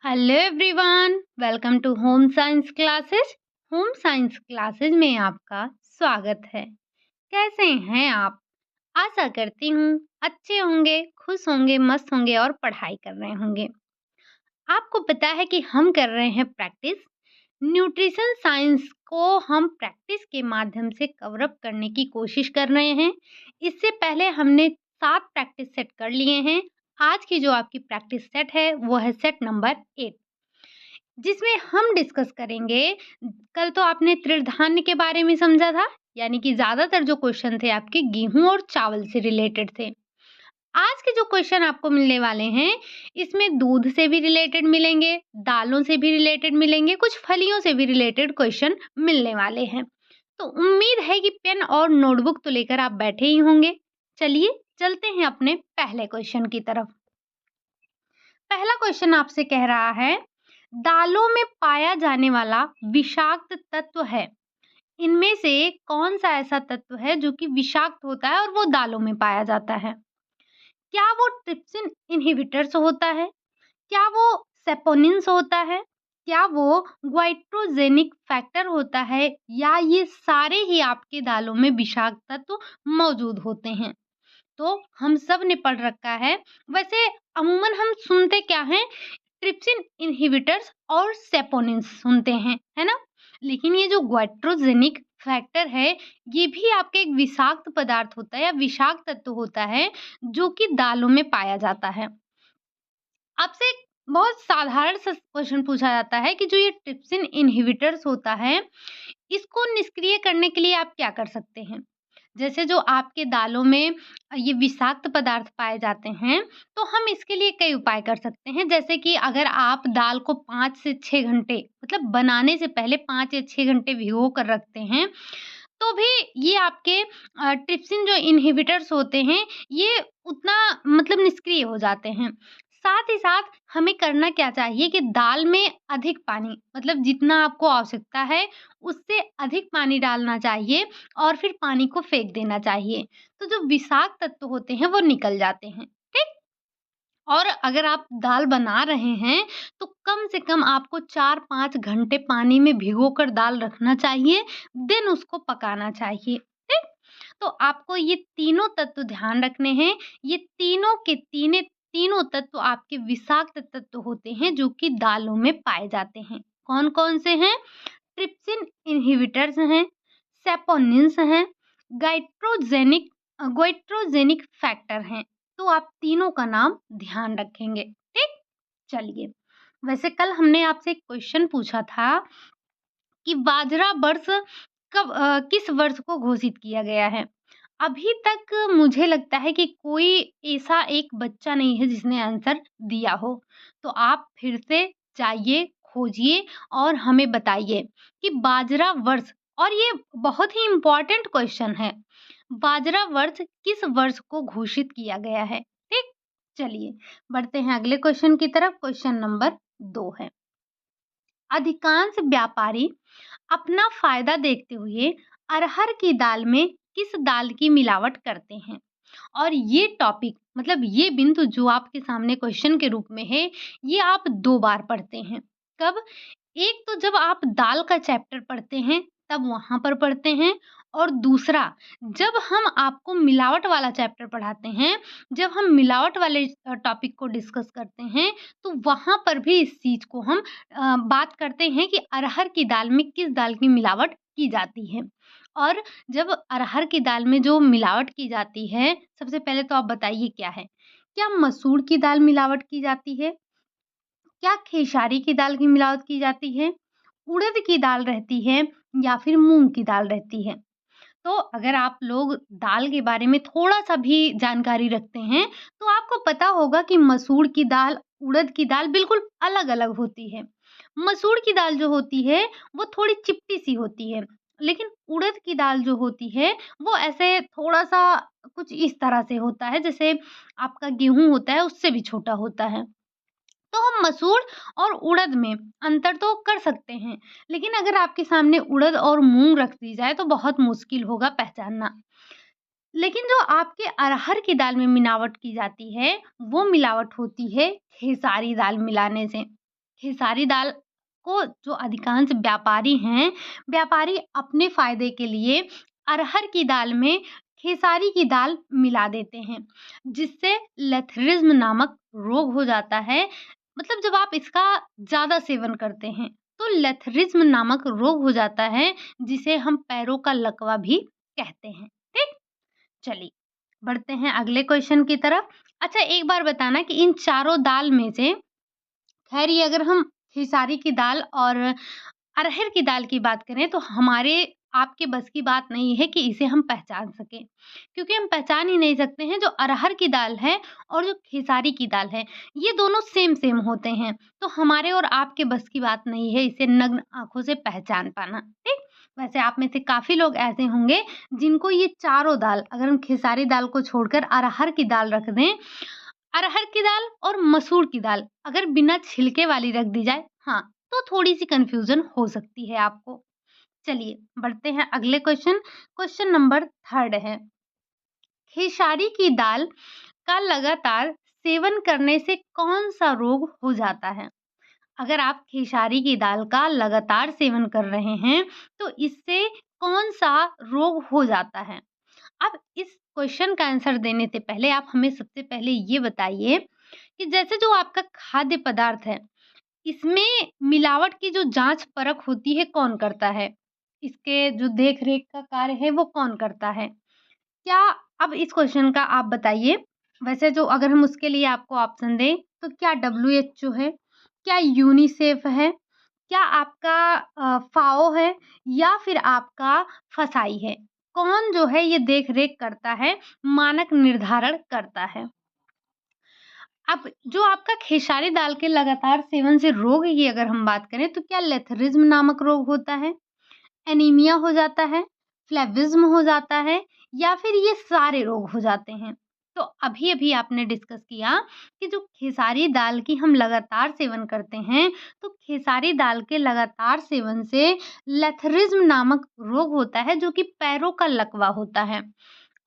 Hello everyone, welcome to home science classes. Home science classes में आपका स्वागत है। कैसे हैं आप? आशा करती हूँ अच्छे होंगे, खुश होंगे, मस्त होंगे और पढ़ाई कर रहे होंगे। आपको पता है कि हम कर रहे हैं प्रैक्टिस। न्यूट्रिशन साइंस को हम प्रैक्टिस के माध्यम से कवर अप करने की कोशिश कर रहे हैं। इससे पहले हमने 7 प्रैक्टिस सेट कर लिए हैं। आज की जो आपकी प्रैक्टिस सेट है वो है सेट नंबर 8, जिसमें हम डिस्कस करेंगे। कल तो आपने तृणधान्य के बारे में समझा था, यानी कि ज़्यादातर जो क्वेश्चन थे आपके गेहूँ और चावल से रिलेटेड थे। आज के जो क्वेश्चन आपको मिलने वाले हैं, इसमें दूध से भी रिलेटेड मिलेंगे, दालों से भी रिलेटेड मिलेंगे, कुछ फलियों से भी रिलेटेड क्वेश्चन मिलने वाले हैं। तो उम्मीद है कि पेन और नोटबुक तो लेकर आप बैठे ही होंगे। चलिए चलते हैं अपने पहले क्वेश्चन की तरफ। पहला क्वेश्चन आपसे कह रहा है, दालों में पाया जाने वाला विषाक्त तत्व है। इनमें से कौन सा ऐसा तत्व है जो कि विषाक्त होता है और वो दालों में पाया जाता है? क्या वो ट्रिप्सिन इनहिबिटर्स होता है? क्या वो सेपोनिन्स होता है? क्या वो ग्वाइट्रोजेनिक फैक्टर होता है? या ये सारे ही आपके दालों में विषाक्त तत्व मौजूद होते हैं? तो हम सब ने पढ़ रखा है। वैसे अमूमन हम सुनते क्या हैं? ट्रिप्सिन इनहिबिटर्स और सेपोनिन्स सुनते हैं, है ना? लेकिन ये जो ग्वाइट्रोजेनिक फैक्टर है, ये भी आपके एक विषाक्त पदार्थ होता है या विषाक्त तत्व होता है, जो कि दालों में पाया जाता है। आपसे एक बहुत साधारण सा क्वेश्चन पूछा जाता है कि जो ये ट्रिप्सिन इनहिबिटर्स होता है, इसको निष्क्रिय करने के लिए आप क्या कर सकते हैं? जैसे जो आपके दालों में ये विषाक्त पदार्थ पाए जाते हैं, तो हम इसके लिए कई उपाय कर सकते हैं। जैसे कि अगर आप दाल को 5 से 6 घंटे मतलब बनाने से पहले 5 या 6 घंटे भिगो कर रखते हैं, तो भी ये आपके ट्रिप्सिन जो इनहिबिटर्स होते हैं, ये उतना मतलब निष्क्रिय हो जाते हैं। साथ ही साथ हमें करना क्या चाहिए कि दाल में अधिक पानी मतलब जितना आपको आवश्यकता है, उससे अधिक पानी डालना चाहिए और फिर पानी को फेंक देना चाहिए। तो जो विषाक्त तत्व होते हैं, वो निकल जाते हैं, ठीक? और अगर आप दाल बना रहे हैं, तो कम से कम आपको 4-5 घंटे पानी में भिगोकर दाल रखना चाहिए, देन उसको पकाना चाहिए, ठीक? तो आपको ये तीनों तत्व ध्यान रखने हैं। ये तीनों के तीनों तत्व आपके विषाक्त तत्व होते हैं, जो कि दालों में पाए जाते हैं। कौन-कौन से हैं? ट्रिप्सिन इनहिबिटर्स हैं, सेपोनिन्स हैं, ग्वाइट्रोजेनिक फैक्टर हैं। तो आप तीनों का नाम ध्यान रखेंगे, ठीक? चलिए, वैसे कल हमने आपसे एक क्वेश्चन पूछा था कि बाजरा वर्ष किस वर्ष को घोषित किया गया है? अभी तक मुझे लगता है कि कोई ऐसा एक बच्चा नहीं है जिसने आंसर दिया हो। तो आप फिर से जाइए, खोजिए और हमें बताइए कि बाजरा वर्ष, और ये बहुत ही इम्पोर्टेंट क्वेश्चन है। बाजरा वर्ष किस वर्ष को घोषित किया गया है? ठीक? चलिए, बढ़ते हैं अगले क्वेश्चन की तरफ। क्वेश्चन नंबर 2 है। अधिकांश व्यापारी अपना फायदा देखते हुए अरहर की दाल में किस दाल की मिलावट करते हैं? और ये टॉपिक मतलब ये बिंदु जो आपके सामने क्वेश्चन के रूप में है, ये आप 2 बार पढ़ते हैं। कब? एक तो जब आप दाल का चैप्टर पढ़ते हैं, तब वहाँ पर पढ़ते हैं, और दूसरा जब हम आपको मिलावट वाला चैप्टर पढ़ाते हैं, जब हम मिलावट वाले टॉपिक को डिस्कस करते हैं, तो वहाँ पर भी इस चीज़ को हम बात करते हैं कि अरहर की दाल में किस दाल की मिलावट की जाती है। और जब अरहर की दाल में जो मिलावट की जाती है, सबसे पहले तो आप बताइए क्या है? क्या मसूर की दाल मिलावट की जाती है? क्या खेसारी की दाल की मिलावट की जाती है? उड़द की दाल रहती है या फिर मूँग की दाल रहती है? तो अगर आप लोग दाल के बारे में थोड़ा-सा भी जानकारी रखते हैं, तो आपको पता होगा कि मसूर की दाल, उड़द की दाल बिल्कुल अलग-अलग होती है। मसूर की दाल जो होती है, वो थोड़ी चिपटी-सी होती है, लेकिन उड़द की दाल जो होती है, वो ऐसे थोड़ा-सा कुछ इस तरह से होता है, जैसे आपका गेहूँ होता है, उससे भी छोटा होता है। तो हम मसूर और उड़द में अंतर तो कर सकते हैं, लेकिन अगर आपके सामने उड़द और मूँग रख दी जाए तो बहुत मुश्किल होगा पहचानना। लेकिन जो आपके अरहर की दाल में मिलावट की जाती है, वो मिलावट होती है खेसारी दाल मिलाने से। खेसारी दाल को जो अधिकांश व्यापारी अपने फ़ायदे के लिए अरहर की दाल में खेसारी की दाल मिला देते हैं, जिससे लेथरिज्म नामक रोग हो जाता है। मतलब जब आप इसका ज़्यादा सेवन करते हैं, तो लेथरिज्म नामक रोग हो जाता है, जिसे हम पैरों का लकवा भी कहते हैं। ठीक? चलिए, बढ़ते हैं अगले क्वेश्चन की तरफ। अच्छा, एक बार बताना कि इन चारों दाल में से खैर ये अगर हम खेसारी की दाल और अरहर की दाल की बात करें तो हमारे आपके बस की बात नहीं है कि इसे हम पहचान सकें, क्योंकि हम पहचान ही नहीं सकते हैं जो अरहर की दाल है और जो खेसारी की दाल है, ये दोनों सेम होते हैं। तो हमारे और आपके बस की बात नहीं है इसे नग्न आँखों से पहचान पाना, ठीक? वैसे आप में से काफ़ी लोग ऐसे होंगे जिनको ये चारों दाल, अगर हम खेसारी दाल को छोड़कर अरहर की दाल रख दें, अरहर की दाल और मसूर की दाल अगर बिना छिलके वाली रख दी जाए, हाँ, तो थोड़ी-सी कन्फ्यूज़न हो सकती है आपको। चलिए, बढ़ते हैं अगले क्वेश्चन। क्वेश्चन नंबर 3 है, खेसारी की दाल का लगातार सेवन करने से कौन-सा रोग हो जाता है? अगर आप खेसारी की दाल का लगातार सेवन कर रहे हैं, तो इससे कौन-सा रोग हो जाता है? अब इस क्वेश्चन का आंसर देने से पहले आप हमें सबसे पहले ये बताइए कि जैसे जो आपका खाद्य पदार्थ है, इसमें मिलावट की जो जाँच परख होती है, कौन करता है? इसके जो देख-रेख का कार्य है, वो कौन करता है? क्या अब इस क्वेश्चन का आप बताइए। वैसे जो अगर हम उसके लिए आपको ऑप्शन दें, तो क्या डब्ल्यूएचओ है? क्या यूनिसेफ है? क्या आपका फाओ है या फिर आपका फसाई है? कौन जो है ये देख-रेख करता है, मानक निर्धारण करता है? अब जो आपका खेसारी दाल के लगातार सेवन से रोग की अगर हम बात करें, तो क्या लेथरिज्म नामक रोग होता है? एनीमिया हो जाता है, फ्लेविज़्म हो जाता है या फिर ये सारे रोग हो जाते हैं? तो अभी-अभी आपने डिस्कस किया कि जो खेसारी दाल की हम लगातार सेवन करते हैं, तो खेसारी दाल के लगातार सेवन से लेथरिज्म नामक रोग होता है, जो कि पैरों का लकवा होता है।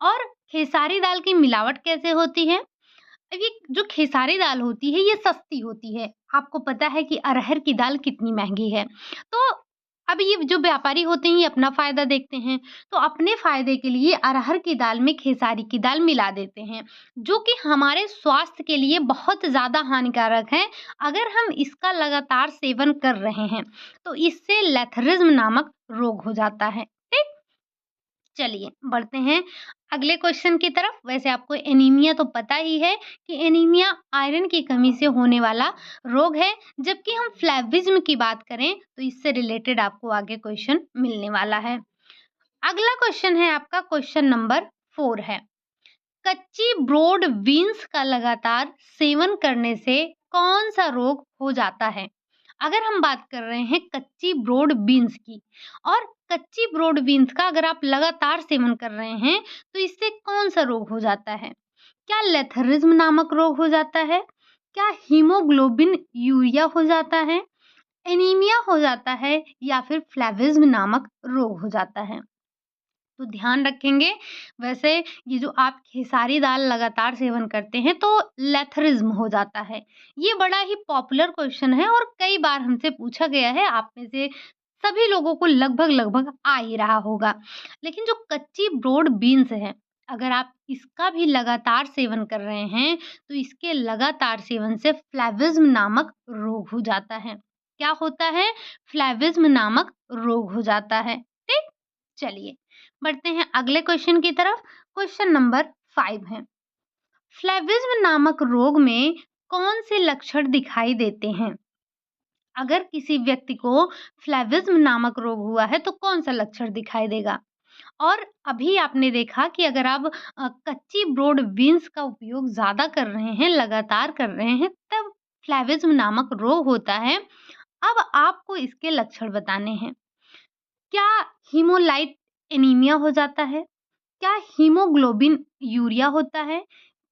और खेसारी दाल की मिलावट कैसे होती है? अब ये जो खेसारी दाल होती है, ये सस्ती होती है। आपको पता है कि अरहर की दाल कितनी महँगी है। तो अब ये जो व्यापारी होते हैं, ये अपना फ़ायदा देखते हैं। तो अपने फ़ायदे के लिए अरहर की दाल में खेसारी की दाल मिला देते हैं, जो कि हमारे स्वास्थ्य के लिए बहुत ज़्यादा हानिकारक है। अगर हम इसका लगातार सेवन कर रहे हैं, तो इससे लेथरिज्म नामक रोग हो जाता है। ठीक? चलिए, बढ़ते हैं अगले क्वेश्चन की तरफ। वैसे आपको एनीमिया तो पता ही है कि एनीमिया आयरन की कमी से होने वाला रोग है, जबकि हम फ्लैविज़्म की बात करें, तो इससे रिलेटेड आपको आगे क्वेश्चन मिलने वाला है। अगला क्वेश्चन है आपका क्वेश्चन नंबर 4 है, कच्ची ब्रॉड बीन्स का लगातार सेवन करने से कौन-सा रोग हो जाता है? अगर हम बात कर रहे हैं कच्ची ब्रॉड बीन्स की, और कच्ची ब्रॉड बीन्स का अगर आप लगातार सेवन कर रहे हैं, तो इससे कौन-सा रोग हो जाता है? क्या लेथरिज्म नामक रोग हो जाता है? क्या हीमोग्लोबिन यूरिया हो जाता है? एनीमिया हो जाता है या फिर फ्लैविज़्म नामक रोग हो जाता है? तो ध्यान रखेंगे। वैसे ये जो आप खेसारी दाल लगातार सेवन करते हैं, तो लेथरिज्म हो जाता है। ये बड़ा ही पॉपुलर क्वेश्चन है और कई बार हमसे पूछा गया है। आप में से सभी लोगों को लगभग-लगभग आ ही रहा होगा। लेकिन जो कच्ची ब्रॉड बीन्स है, अगर आप इसका भी लगातार सेवन कर रहे हैं, तो इसके लगातार सेवन से फ्लैविज़्म नामक रोग हो जाता है। क्या होता है? फ्लैविज़्म नामक रोग हो जाता है। ठीक? चलिए, बढ़ते हैं अगले क्वेश्चन की तरफ। क्वेश्चन नंबर 5 है, फ्लैविज्म नामक रोग में कौन से लक्षण दिखाई देते हैं? अगर किसी व्यक्ति को फ्लैविज्म नामक रोग हुआ है, तो कौन सा लक्षण दिखाई देगा? और अभी आपने देखा कि अगर आप कच्ची ब्रॉड बीन्स का उपयोग ज़्यादा कर रहे हैं, लगातार कर रहे हैं, तब फ्लैविज्म नामक रोग होता है। अब आपको इसके लक्षण बताने हैं। क्या हीमोलाइट एनीमिया हो जाता है? क्या हीमोग्लोबिन यूरिया होता है?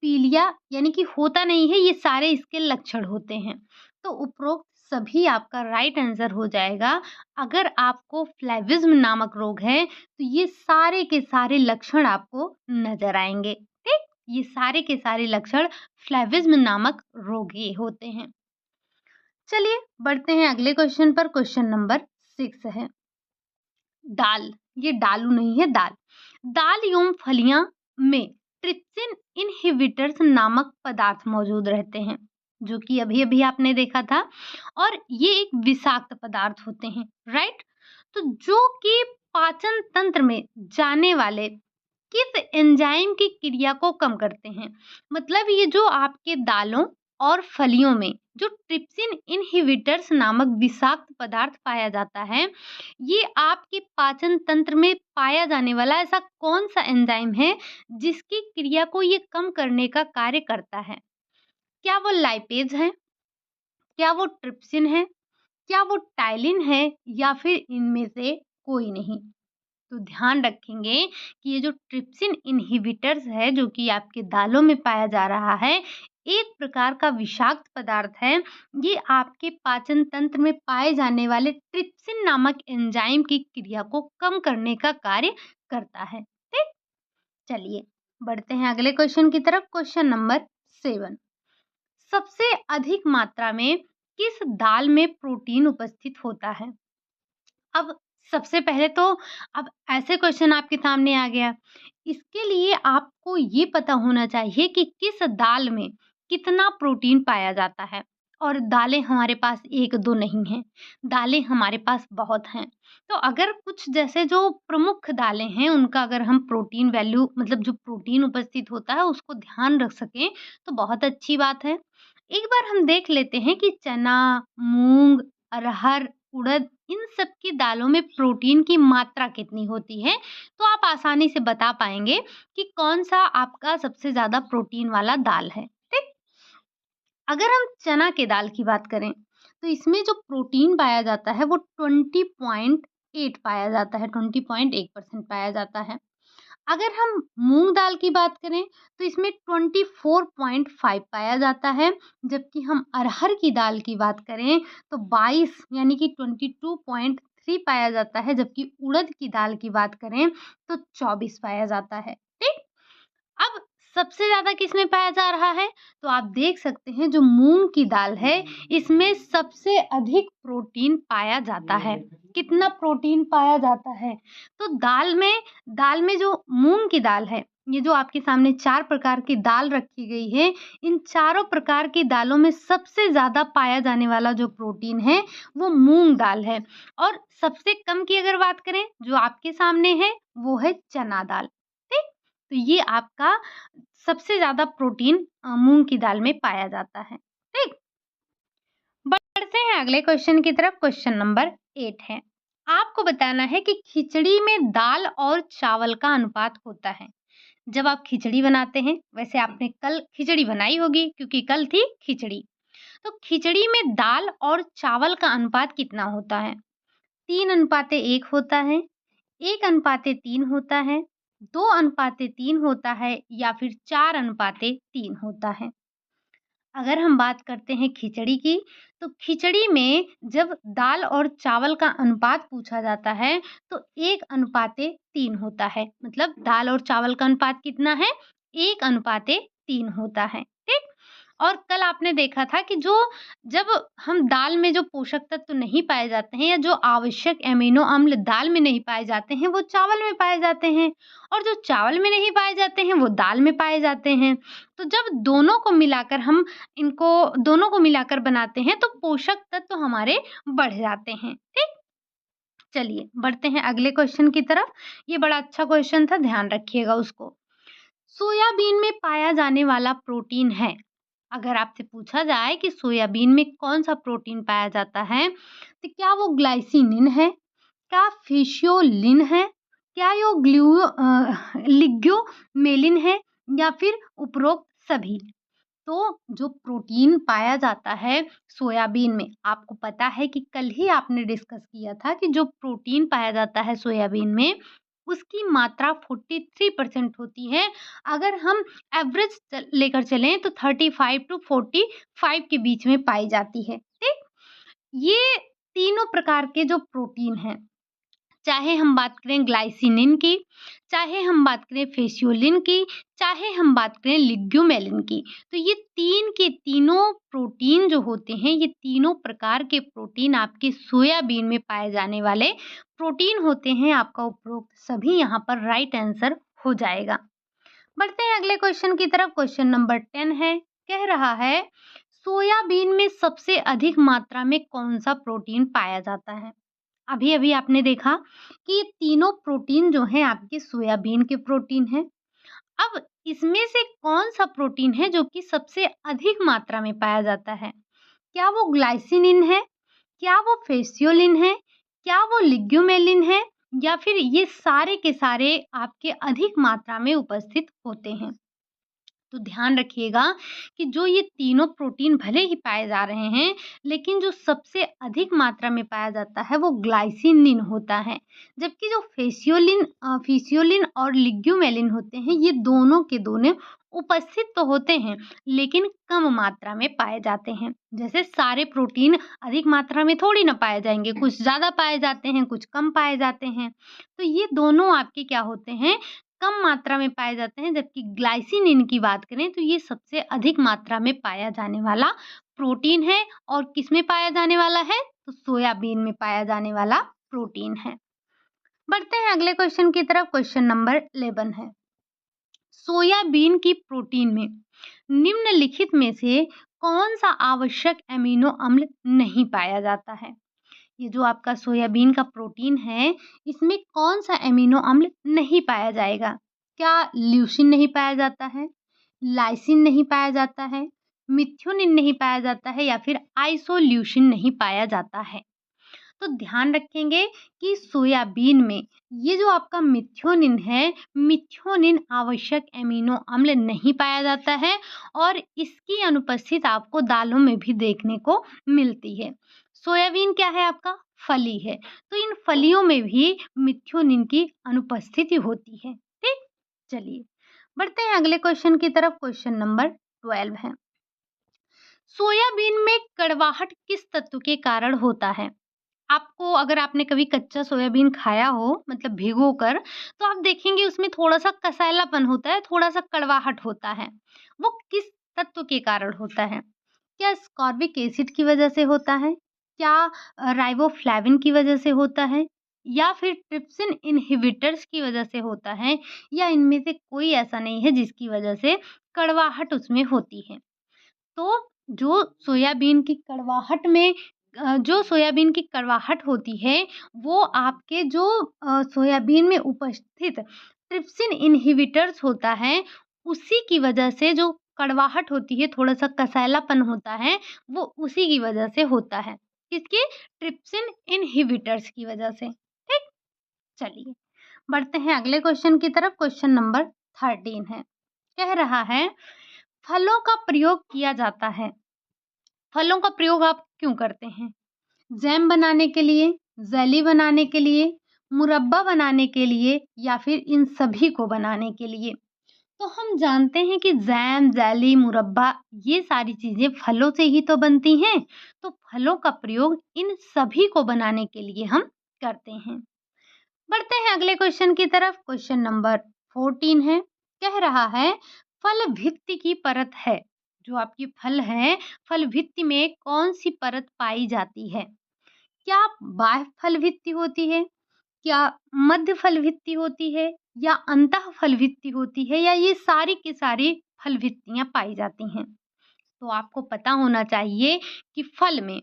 पीलिया यानी कि होता नहीं है, ये सारे इसके लक्षण होते हैं। तो उपरोक्त सभी आपका राइट आंसर हो जाएगा। अगर आपको फ्लैविज़्म नामक रोग है, तो ये सारे के सारे लक्षण आपको नज़र आएँगे, ठीक? ये सारे के सारे लक्षण फ्लैविज़्म नामक रोग के होते हैं। चलिए बढ़ते हैं अगले क्वेश्चन पर। क्वेश्चन नंबर 6 है दाल। ये दालू नहीं है, दाल। दाल एवं फलियां में ट्रिप्सिन इनहिबिटर्स नामक पदार्थ मौजूद रहते हैं, जो कि अभी अभी आपने देखा था, और ये एक विषाक्त पदार्थ होते हैं, राइट। तो जो कि पाचन तंत्र में जाने वाले किस एंजाइम की क्रिया को कम करते हैं। मतलब ये जो आपके दालों और फलियों में जो ट्रिप्सिन इनहिबिटर्स नामक विषाक्त पदार्थ पाया जाता है, ये आपके पाचन तंत्र में पाया जाने वाला ऐसा कौन सा एंजाइम है जिसकी क्रिया को ये कम करने का कार्य करता है। क्या वो लाइपेज है, क्या वो ट्रिप्सिन है, क्या वो टाइलिन है, या फिर इनमें से कोई नहीं। तो ध्यान रखेंगे कि ये जो ट्रिप्सिन इनहिबिटर्स है जो कि आपके दालों में पाया जा रहा है, एक प्रकार का विषाक्त पदार्थ है। ये आपके पाचन तंत्र में पाए जाने वाले ट्रिप्सिन नामक एंजाइम की क्रिया को कम करने का कार्य करता है। ठीक, चलिए बढ़ते हैं अगले क्वेश्चन की तरफ। क्वेश्चन नंबर 7, सबसे अधिक मात्रा में किस दाल में प्रोटीन उपस्थित होता है। अब सबसे पहले तो अब ऐसे क्वेश्चन आपके सामने आ गया, इसके लिए आपको ये पता होना चाहिए कि किस दाल में कितना प्रोटीन पाया जाता है। और दालें हमारे पास 1-2 नहीं हैं, दालें हमारे पास बहुत हैं। तो अगर कुछ जैसे जो प्रमुख दालें हैं उनका अगर हम प्रोटीन वैल्यू मतलब जो प्रोटीन उपस्थित होता है उसको ध्यान रख सकें तो बहुत अच्छी बात है। एक बार हम देख लेते हैं कि चना, मूंग, अरहर, उड़द, इन सब की दालों में प्रोटीन की मात्रा कितनी होती है, तो आप आसानी से बता पाएँगे कि कौन-सा आपका सबसे ज़्यादा प्रोटीन वाला दाल है, ठीक? अगर हम चना के दाल की बात करें, तो इसमें जो प्रोटीन पाया जाता है वो 20.8 पाया जाता है, 20.1% पाया जाता है। अगर हम मूँग दाल की बात करें, तो इसमें 24.5 पाया जाता है, जबकि हम अरहर की दाल की बात करें, तो 22 यानी कि 22.3 पाया जाता है, जबकि उड़द की दाल की बात करें, तो 24 पाया जाता है, ठीक? अब सबसे ज़्यादा किसमें पाया जा रहा है? तो आप देख सकते हैं जो मूँग की दाल है, इसमें सबसे अधिक प्रोटीन पाया जाता है। कितना प्रोटीन पाया जाता है? तो दाल में जो मूँग की दाल है, ये जो आपके सामने 4 प्रकार की दाल रखी गई है, इन चारों प्रकार की दालों में सबसे ज़्यादा पाया जाने वाला जो प्रोटीन है, वो मूँग दाल है। और सबसे कम की अगर बात करें, जो आपके सामने है, वो है चना दाल। ठीक? तो ये आपका सबसे ज़्यादा प्रोटीन मूँग की दाल में पाया जाता है, ठीक? बढ़ते हैं अगले क्वेश्चन की तरफ। क्वेश्चन नंबर 8 है। आपको बताना है कि खिचड़ी में दाल और चावल का अनुपात होता है। जब आप खिचड़ी बनाते हैं, वैसे आपने कल खिचड़ी बनाई होगी क्योंकि कल थी खिचड़ी। तो खिचड़ी में दाल और चावल का अनुपात कितना होता है? 3:1 होता है, 1:3 होता है, 2:3 होता है, या फिर 4:3 होता है। अगर हम बात करते हैं खिचड़ी की, तो खिचड़ी में जब दाल और चावल का अनुपात पूछा जाता है, तो 1:3 होता है। मतलब दाल और चावल का अनुपात कितना है? 1:3 होता है, ठीक? और कल आपने देखा था कि जब हम दाल में जो पोषक तत्व नहीं पाए जाते हैं या जो आवश्यक एमिनो अम्ल दाल में नहीं पाए जाते हैं, वो चावल में पाए जाते हैं, और जो चावल में नहीं पाए जाते हैं, वो दाल में पाए जाते हैं। तो जब दोनों को मिलाकर बनाते हैं, तो पोषक तत्व हमारे बढ़ जाते हैं, ठीक? चलिए बढ़ते हैं अगले क्वेश्चन की तरफ। ये बड़ा अच्छा क्वेश्चन था, ध्यान रखिएगा उसको। सोयाबीन में पाया जाने वाला प्रोटीन है। अगर आपसे पूछा जाए कि सोयाबीन में कौन-सा प्रोटीन पाया जाता है, तो क्या वो ग्लाइसिनिन है? क्या फिशियोलिन है? क्या यो लिग्नोमेलिन है, या फिर उपरोक्त सभी? तो जो प्रोटीन पाया जाता है सोयाबीन में, आपको पता है कि कल ही आपने डिस्कस किया था कि जो प्रोटीन पाया जाता है सोयाबीन में, उसकी मात्रा 43% होती है। अगर हम एवरेज लेकर चलें तो 35 टू 45 के बीच में पाई जाती है, ठीक? ये तीनों प्रकार के जो प्रोटीन हैं, चाहे हम बात करें ग्लाइसिनिन की, चाहे हम बात करें फेसियोलिन की, चाहे हम बात करें लिग्यूमेलिन की। तो ये 3 के तीनों प्रोटीन जो होते हैं, ये तीनों प्रकार के प्रोटीन आपके सोयाबीन में पाए जाने वाले प्रोटीन होते हैं। आपका उपरोक्त सभी यहाँ पर राइट आंसर हो जाएगा। बढ़ते हैं अगले क्वेश्चन की तरफ। क्वेश्चन नंबर 10 है, कह रहा है सोयाबीन में सबसे अधिक मात्रा में कौन सा प्रोटीन पाया जाता है। अभी अभी आपने देखा कि ये तीनों प्रोटीन जो हैं आपके सोयाबीन के प्रोटीन हैं। अब इसमें से कौन सा प्रोटीन है जो कि सबसे अधिक मात्रा में पाया जाता है? क्या वो ग्लाइसिनिन है? क्या वो फेसियोलिन है? क्या वो लिग्यूमेलिन है? या फिर ये सारे के सारे आपके अधिक मात्रा में उपस्थित होते हैं? तो ध्यान रखिएगा कि जो ये तीनों प्रोटीन भले ही पाए जा रहे हैं, लेकिन जो सबसे अधिक मात्रा में पाया जाता है वो ग्लाइसिनिन होता है। जबकि जो फिसियोलिन और लिग्यूमेलिन होते हैं, ये दोनों के दोनों उपस्थित तो होते हैं, लेकिन कम मात्रा में पाए जाते हैं। जैसे सारे प्रोटीन अधिक मात्रा में थोड़ी ना पाए जाएंगे, कुछ ज़्यादा पाए जाते हैं, कुछ कम पाए जाते हैं। तो ये दोनों आपके क्या होते हैं, कम मात्रा में पाए जाते हैं। जबकि ग्लाइसिनिन की बात करें तो ये सबसे अधिक मात्रा में पाया जाने वाला प्रोटीन है। और किसमें पाया जाने वाला है? तो सोयाबीन में पाया जाने वाला प्रोटीन है। बढ़ते हैं अगले क्वेश्चन की तरफ। क्वेश्चन नंबर 11 है, सोयाबीन की प्रोटीन में निम्नलिखित में से कौन सा आवश्यक एमिनो अम्ल नहीं पाया जाता है? ये जो आपका सोयाबीन का प्रोटीन है, इसमें कौन सा एमिनो अम्ल नहीं पाया जाएगा? क्या ल्यूसीन नहीं पाया जाता है, लाइसिन नहीं पाया जाता है, मिथ्योनिन नहीं पाया जाता है, या फिर आइसोल्यूसिन नहीं पाया जाता है? तो ध्यान रखेंगे कि सोयाबीन में ये जो आपका मिथ्योनिन है, मिथ्योनिन आवश्यक एमिनो अम्ल नहीं पाया जाता है और इसकी अनुपस्थित आपको दालों में भी देखने को मिलती है। सोयाबीन क्या है आपका? फली है, तो इन फलियों में भी मिथ्योनिन की अनुपस्थिति होती है। ठीक, चलिए बढ़ते हैं अगले क्वेश्चन की तरफ। क्वेश्चन नंबर 12 है, सोयाबीन में कड़वाहट किस तत्व के कारण होता है? आपको अगर आपने कभी कच्चा सोयाबीन खाया हो, मतलब भिगोकर, तो आप देखेंगे उसमें थोड़ा-सा कसैलापन होता है, थोड़ा-सा कड़वाहट होता है। वो किस तत्व के कारण होता है? क्या स्कॉर्बिक एसिड की वजह से होता है? क्या राइबोफ्लेविन की वजह से होता है? या फिर ट्रिप्सिन इन्हिबिटर्स की वजह से होता है? या इनमें से कोई ऐसा नहीं है जिसकी वजह से कड़वाहट उसमें होती है? तो जो सोयाबीन की कड़वाहट में जो सोयाबीन की कड़वाहट होती है, वो आपके जो सोयाबीन में उपस्थित ट्रिप्सिन इन्हिबिटर्स होता है, उसी की वजह से जो कड़वाहट होती है, थोड़ा-सा कसैलापन होता है, वो उसी की वजह से होता है। किसकी? ट्रिप्सिन इन्हिबिटर्स की वजह से। ठीक? चलिए, बढ़ते हैं अगले क्वेश्चन की तरफ। क्वेश्चन नंबर 13 है, कह रहा है फलों का प्रयोग किया जाता है। फलों का प्रयोग आप क्यों करते हैं? जैम बनाने के लिए, जेली बनाने के लिए, मुरब्बा बनाने के लिए, या फिर इन सभी को बनाने के लिए? तो हम जानते हैं कि जैम, जेली, मुरब्बा ये सारी चीज़ें फलों से ही तो बनती हैं। तो फलों का प्रयोग इन सभी को बनाने के लिए हम करते हैं। बढ़ते हैं अगले क्वेश्चन की तरफ। क्वेश्चन नंबर 14 है, कह रहा है फल भित्ति की परत है। जो आपकी फल है, फल भित्ति में कौन सी परत पाई जाती है? क्या बाह्य फल भित्ति होती है? क्या मध्य फल भित्ति होती है? या अंतः फल भित्ति होती है? या ये सारी की सारी फल भित्तियां पाई जाती हैं? तो आपको पता होना चाहिए कि फल में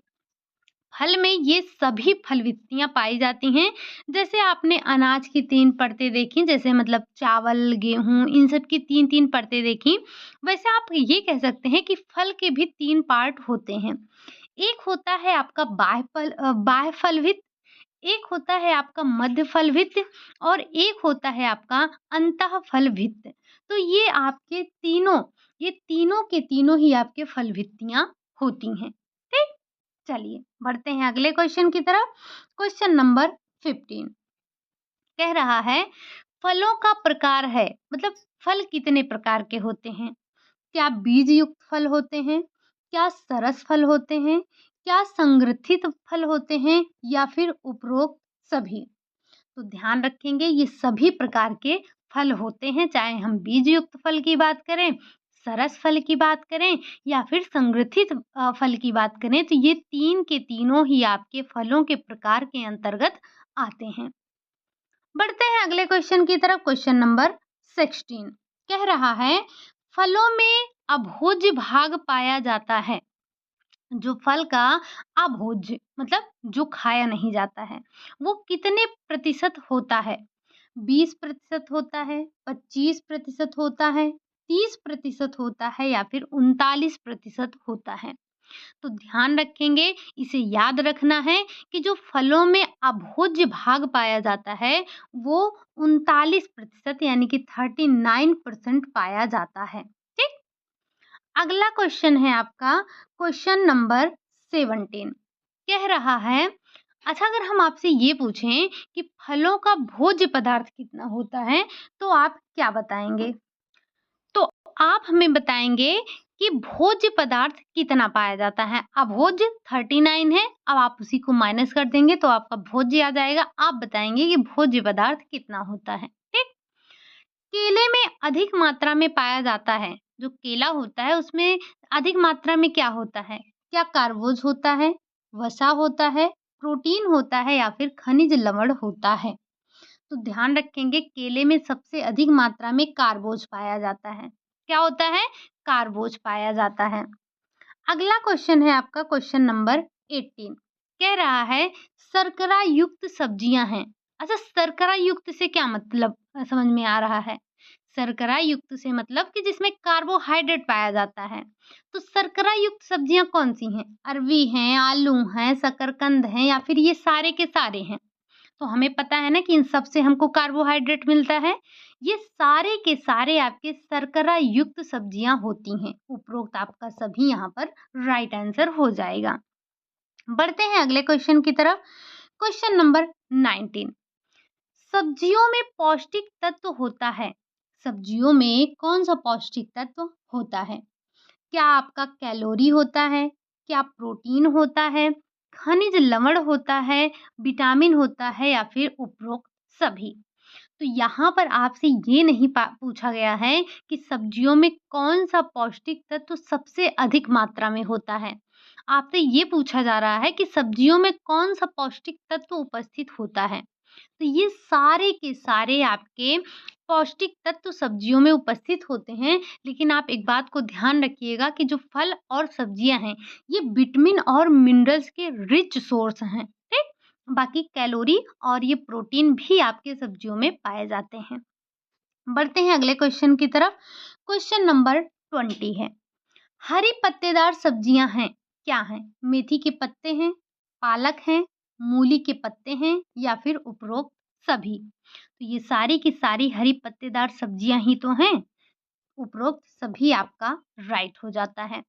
ये सभी फल-वित्तियाँ पाई जाती हैं। जैसे आपने अनाज की 3 परतें देखी, जैसे मतलब चावल, गेहूँ, इन सब की 3-3 परतें देखी, वैसे आप ये कह सकते हैं कि फल के भी 3 पार्ट होते हैं। एक होता है आपका बाह्य फलवित्त, एक होता है आपका मध्य फलवित्त और एक होता है आपका अंतः फलवित्त। तो ये तीनों के तीनों ही आपके फल-वित्तियाँ होती हैं। ठीक? चलिए बढ़ते हैं अगले क्वेश्चन की तरफ। क्वेश्चन नंबर 15 कह रहा है फलों का प्रकार है, मतलब फल कितने प्रकार के होते हैं? क्या बीज युक्त फल होते हैं? क्या सरस फल होते हैं? क्या संग्रथित फल होते हैं? या फिर उपरोक्त सभी? तो ध्यान रखेंगे ये सभी प्रकार के फल होते हैं, चाहे हम बीज युक्त फल की बात करें, सरस फल की बात करें या फिर संग्रथित फल की बात करें, तो ये तीन के तीनों ही आपके फलों के प्रकार के अंतर्गत आते हैं। बढ़ते हैं अगले क्वेश्चन की तरफ। क्वेश्चन नंबर 16 कह रहा है, फलों में अभोज्य भाग पाया जाता है। जो फल का अभोज्य मतलब जो खाया नहीं जाता है, वो कितने प्रतिशत होता है? 20% होता है, 25% होता है, 30% होता है या फिर 39% होता है? तो ध्यान रखेंगे, इसे याद रखना है कि जो फलों में अभोज्य भाग पाया जाता है वो 39% यानी कि 39% पाया जाता है। ठीक। अगला क्वेश्चन है आपका क्वेश्चन नंबर 17 कह रहा है, अच्छा अगर हम आपसे ये पूछें कि फलों का भोज्य पदार्थ कितना होता है तो आप क्या बताएंगे? तो आप हमें बताएंगे कि भोज्य पदार्थ कितना पाया जाता है। अभोज्य 39 है, अब आप उसी को माइनस कर देंगे तो आपका भोज्य आ जाएगा। आप बताएंगे कि भोज्य पदार्थ कितना होता है। ठीक। केले में अधिक मात्रा में पाया जाता है, जो केला होता है उसमें अधिक मात्रा में क्या होता है? क्या कार्बोज होता है, वसा होता है, प्रोटीन होता है या फिर खनिज लवण होता है? तो ध्यान रखेंगे केले में सबसे अधिक मात्रा में कार्बोज पाया जाता है। क्या होता है? कार्बोज पाया जाता है। अगला क्वेश्चन है आपका क्वेश्चन नंबर 18 कह रहा है, शर्करा युक्त सब्जियां हैं। अच्छा शर्करा युक्त से क्या मतलब समझ में आ रहा है? शर्करा युक्त से मतलब कि जिसमें कार्बोहाइड्रेट पाया जाता है। तो शर्करा युक्त सब्जियां कौन सी हैं? अरवी हैं, आलू हैं, शकरकंद हैं या फिर ये सारे के सारे हैं? तो हमें पता है ना कि इन सब से हमको कार्बोहाइड्रेट मिलता है। ये सारे के सारे आपके शर्करा युक्त सब्जियां होती हैं। उपरोक्त आपका सभी यहाँ पर राइट आंसर हो जाएगा। बढ़ते हैं अगले क्वेश्चन की तरफ। क्वेश्चन नंबर 19 सब्जियों में पौष्टिक तत्व होता है। सब्जियों में कौन सा पौष्टिक तत्व होता है? क्या आपका कैलोरी होता है? क्या प्रोटीन होता है? खनिज लवण होता है? विटामिन होता है या फिर उपरोक्त सभी? तो यहाँ पर आपसे ये नहीं पूछा गया है कि सब्जियों में कौन सा पौष्टिक तत्व सबसे अधिक मात्रा में होता है। आपसे ये पूछा जा रहा है कि सब्जियों में कौन सा पौष्टिक तत्व उपस्थित होता है। तो ये सारे के सारे आपके पौष्टिक तत्व सब्जियों में उपस्थित होते हैं, लेकिन आप एक बात को ध्यान रखिएगा कि जो फल और सब्जियां हैं ये विटामिन और मिनरल्स के रिच सोर्स हैं। ठीक। बाकी कैलोरी और ये प्रोटीन भी आपके सब्जियों में पाए जाते हैं। बढ़ते हैं अगले क्वेश्चन की तरफ। क्वेश्चन नंबर 20 है, हरी पत्तेदार सब्जियां हैं क्या हैं? मेथी के पत्ते हैं, पालक हैं, मूली के पत्ते हैं या फिर उपरोक्त सभी? तो ये सारी की सारी हरी पत्तेदार सब्जियां ही तो हैं। उपरोक्त सभी आपका राइट हो जाता है।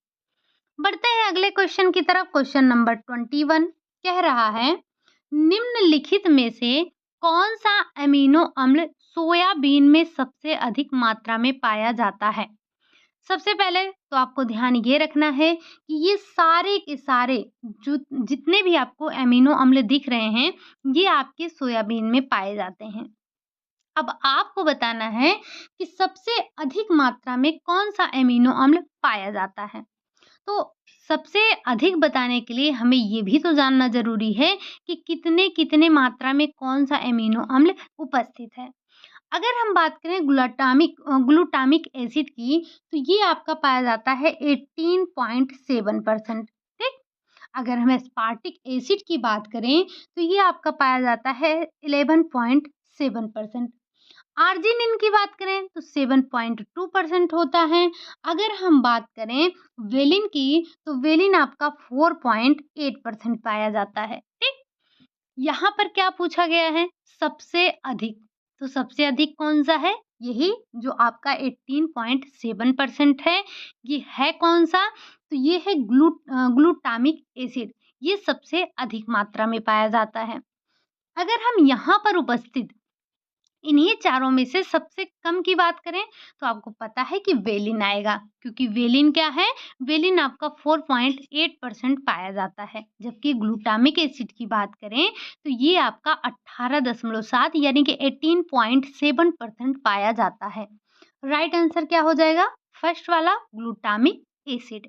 बढ़ते हैं अगले क्वेश्चन की तरफ। क्वेश्चन नंबर 21 कह रहा है, निम्नलिखित में से कौन सा अमीनो अम्ल सोयाबीन में सबसे अधिक मात्रा में पाया जाता है? सबसे पहले तो आपको ध्यान ये रखना है कि ये सारे के सारे जो जितने भी आपको अमीनो अम्ल दिख रहे हैं ये आपके सोयाबीन में पाए जाते हैं। अब आपको बताना है कि सबसे अधिक मात्रा में कौन सा अमीनो अम्ल पाया जाता है। तो सबसे अधिक बताने के लिए हमें ये भी तो जानना ज़रूरी है कि कितने कितने मात्रा में कौन सा अमीनो अम्ल उपस्थित है। अगर हम बात करें ग्लूटामिक एसिड की, तो ये आपका पाया जाता है 18.7%। ठीक। अगर हम एस्पार्टिक एसिड की बात करें तो ये आपका पाया जाता है 11.7%। आर्जिनिन की बात करें तो 7.2% होता है। अगर हम बात करें वेलिन की तो वेलिन आपका 4.8% पाया जाता है। ठीक। यहाँ पर क्या पूछा गया है? सबसे अधिक। तो सबसे अधिक कौन सा है? यही जो आपका 18.7% है। ये है कौन सा? तो ये है ग्लूटामिक एसिड। ये सबसे अधिक मात्रा में पाया जाता है। अगर हम यहाँ पर उपस्थित इन्हीं चारों में से सबसे कम की बात करें तो आपको पता है कि वेलिन आएगा, क्योंकि वेलिन क्या है, वेलिन आपका 4.8% पाया जाता है। जबकि ग्लूटामिक एसिड की बात करें तो ये आपका 18.7 यानी कि 18.7% पाया जाता है। राइट आंसर क्या हो जाएगा, फर्स्ट वाला ग्लूटामिक एसिड।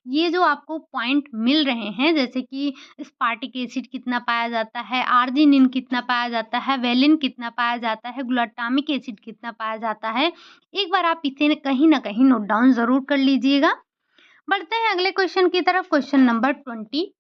ये जो आपको पॉइंट मिल रहे हैं, जैसे कि स्पार्टिक एसिड कितना पाया जाता है, आर्जिनिन कितना पाया जाता है, वेलिन कितना पाया जाता है, ग्लूटामिक एसिड कितना पाया जाता है, एक बार आप इसे कहीं ना कहीं नोट डाउन जरूर कर लीजिएगा। बढ़ते हैं अगले क्वेश्चन की तरफ। क्वेश्चन नंबर 22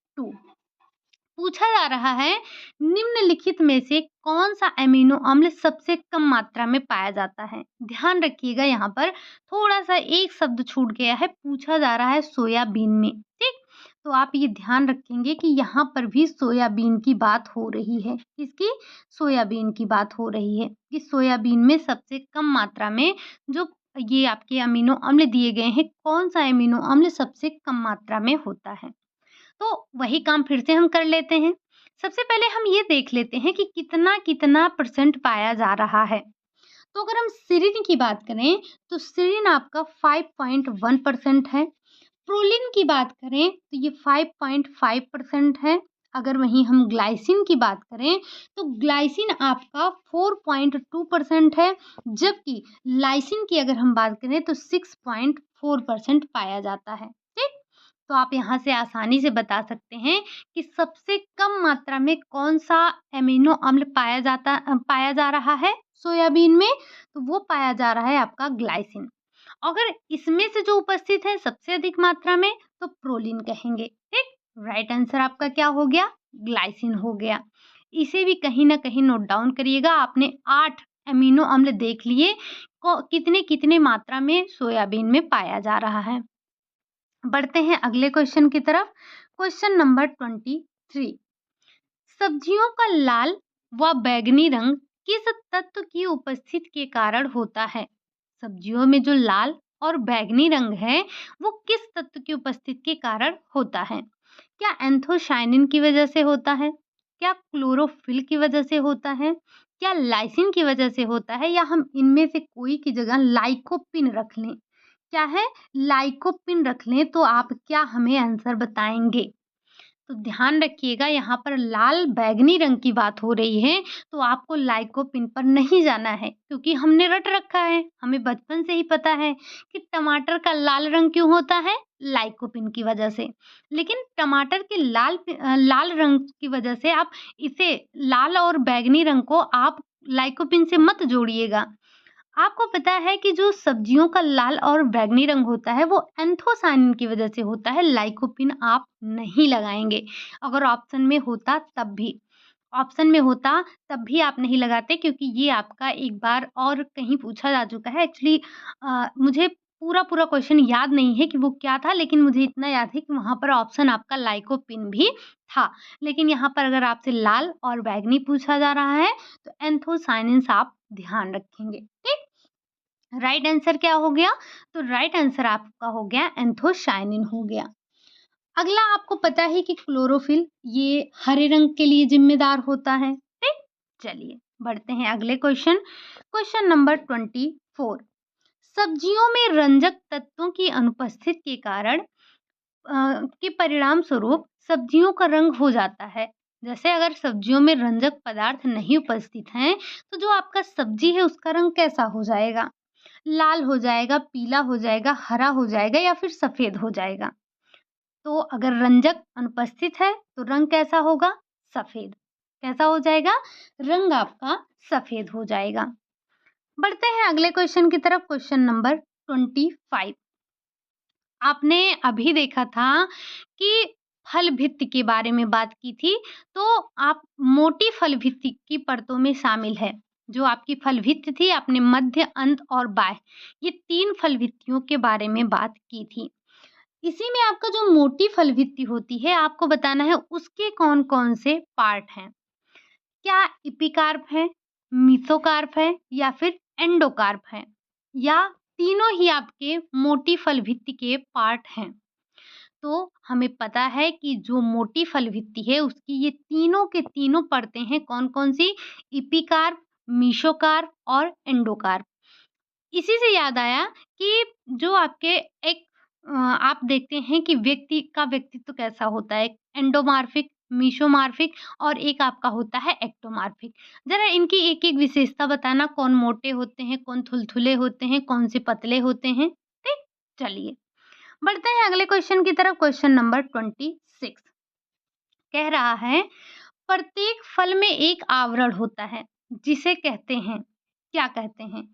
पूछा जा रहा है, निम्नलिखित में से कौन सा एमिनो अम्ल सबसे कम मात्रा में पाया जाता है। ध्यान रखिएगा, यहाँ पर थोड़ा सा एक शब्द छूट गया है, पूछा जा रहा है सोयाबीन में। ठीक, तो आप ये ध्यान रखेंगे कि यहाँ पर भी सोयाबीन की बात हो रही है। किसकी, सोयाबीन की बात हो रही है कि सोयाबीन में सबसे कम मात्रा में जो ये आपके अमीनो अम्ल दिए गए हैं, कौन सा एमिनो अम्ल सबसे कम मात्रा में होता है। तो वही काम फिर से हम कर लेते हैं। सबसे पहले हम ये देख लेते हैं कि कितना परसेंट पाया जा रहा है। तो अगर हम सेरीन की बात करें तो सेरीन आपका 5.1% है। प्रोलिन की बात करें तो ये 5.5% है। अगर वहीं हम ग्लाइसिन की बात करें तो ग्लाइसिन आपका 4.2% है। जबकि लाइसिन की अगर हम बात करें तो 6.4% पाया जाता है। ठीक, तो आप यहाँ से आसानी से बता सकते हैं कि सबसे कम मात्रा में कौन सा एमिनो अम्ल पाया जा रहा है सोयाबीन में, तो वो पाया जा रहा है आपका ग्लाइसिन। अगर इसमें से जो उपस्थित है सबसे अधिक मात्रा में तो प्रोलिन कहेंगे। ठीक, राइट आंसर आपका क्या हो गया, ग्लाइसिन हो गया। इसे भी कहीं ना कहीं नोट डाउन करिएगा। आपने 8 एमिनो अम्ल देख लिए, कितने कितने मात्रा में सोयाबीन में पाया जा रहा है। बढ़ते हैं अगले क्वेश्चन की तरफ। क्वेश्चन नंबर 23, सब्जियों का लाल व बैंगनी रंग किस तत्व की उपस्थिति के कारण होता है। सब्जियों में जो लाल और बैंगनी रंग है वो किस तत्व की उपस्थिति के कारण होता है। क्या एंथोसायनिन की वजह से होता है, क्या क्लोरोफिल की वजह से होता है, क्या लाइसिन की वजह से होता है, या हम इनमें से कोई की जगह लाइकोपिन रख लें। क्या है, लाइकोपिन रख लें, तो आप क्या हमें आंसर बताएंगे। तो ध्यान रखिएगा, यहाँ पर लाल बैंगनी रंग की बात हो रही है तो आपको लाइकोपिन पर नहीं जाना है, क्योंकि हमने रट रखा है, हमें बचपन से ही पता है कि टमाटर का लाल रंग क्यों होता है, लाइकोपिन की वजह से। लेकिन टमाटर के लाल रंग की वजह से आप इसे लाल और बैंगनी रंग को आप लाइकोपिन से मत जोड़िएगा। आपको पता है कि जो सब्जियों का लाल और बैंगनी रंग होता है वो एंथोसायनिन की वजह से होता है, लाइकोपिन आप नहीं लगाएंगे। अगर ऑप्शन में होता तब भी, ऑप्शन में होता तब भी आप नहीं लगाते, क्योंकि ये आपका एक बार और कहीं पूछा जा चुका है। एक्चुअली मुझे पूरा पूरा क्वेश्चन याद नहीं है कि वो क्या था, लेकिन मुझे इतना याद है कि वहाँ पर ऑप्शन आपका लाइकोपिन भी था। लेकिन यहाँ पर अगर आपसे लाल और बैंगनी पूछा जा रहा है तो एंथोसायनिन आप ध्यान रखेंगे। ठीक, राइट आंसर क्या हो गया, तो राइट आंसर आपका हो गया एंथोसायनिन हो गया। अगला आपको पता है कि क्लोरोफिल ये हरे रंग के लिए जिम्मेदार होता है। ठीक, चलिए बढ़ते हैं अगले क्वेश्चन। क्वेश्चन नंबर 24, सब्जियों में रंजक तत्वों की अनुपस्थिति के कारण के परिणाम स्वरूप सब्जियों का रंग हो जाता है। जैसे अगर सब्जियों में रंजक पदार्थ नहीं उपस्थित हैं तो जो आपका सब्जी है उसका रंग कैसा हो जाएगा, लाल हो जाएगा, पीला हो जाएगा, हरा हो जाएगा, या फिर सफेद हो जाएगा। तो अगर रंजक अनुपस्थित है तो रंग कैसा होगा, सफेद। कैसा हो जाएगा, रंग आपका सफेद हो जाएगा। बढ़ते हैं अगले क्वेश्चन की तरफ। क्वेश्चन नंबर 25, आपने अभी देखा था कि फल भित्ति के बारे में बात की थी, तो आप मोटी फल भित्ति की परतों में शामिल है। जो आपकी फल भित्ति थी, आपने मध्य, अंत और बाह्य, ये 3 फल भित्तियों के बारे में बात की थी। इसी में आपका जो मोटी फल भित्ति होती है, आपको बताना है उसके कौन-कौन से पार्ट हैं। क्या एपिकार्प है, मेसोकार्प है, या फिर एंडोकार्प है, या तीनों ही आपके मोटी फल भित्ति के पार्ट हैं। तो हमें पता है कि जो मोटी फल भित्ति है उसकी ये तीनों के तीनों परतें हैं, कौन-कौन सी, एपिकार्प, मीसोकार्प और एंडोकार्प। इसी से याद आया कि जो आपके एक आप देखते हैं कि व्यक्ति का व्यक्तित्व कैसा होता है, एंडोमॉर्फिक, मेसोमॉर्फिक और एक आपका होता है एक्टोमॉर्फिक। ज़रा इनकी एक-एक विशेषता बताना, कौन मोटे होते हैं, कौन थुलथुले होते हैं, कौन से पतले होते हैं? ठीक, चलिए बढ़ते हैं अगले क्वेश्चन की तरफ। क्वेश्चन नंबर 26 कह रहा है, प्रत्येक फल में एक आवरण होता है, जिसे कहते हैं, क्या कहते हैं?